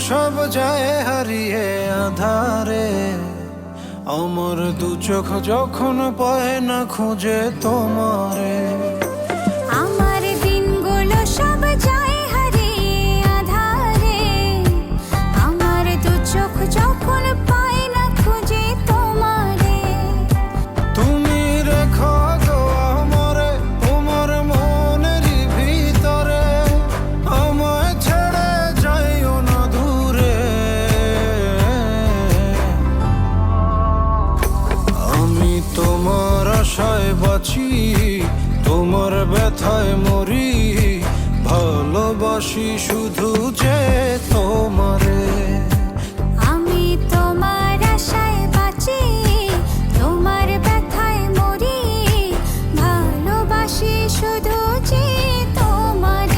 সব যায় হারিয়ে আধারে, আমার দু চোখ যখন পায় না খুঁজে তোমারে। আমার দিনগুলো সব যায় হারিয়ে আঁধারে, আমার দু চোখ যখন পায় না খুঁজে তোমারে। তুমি রেখো গো আমারে তোমার মনের ভিতরে, আমায় ছেড়ে যাইও না দূরে। আমি তোমার আশায় বাঁচি, তোমার ব্যথায় মরি, ভালোবাসি শুধু যে তোমারে।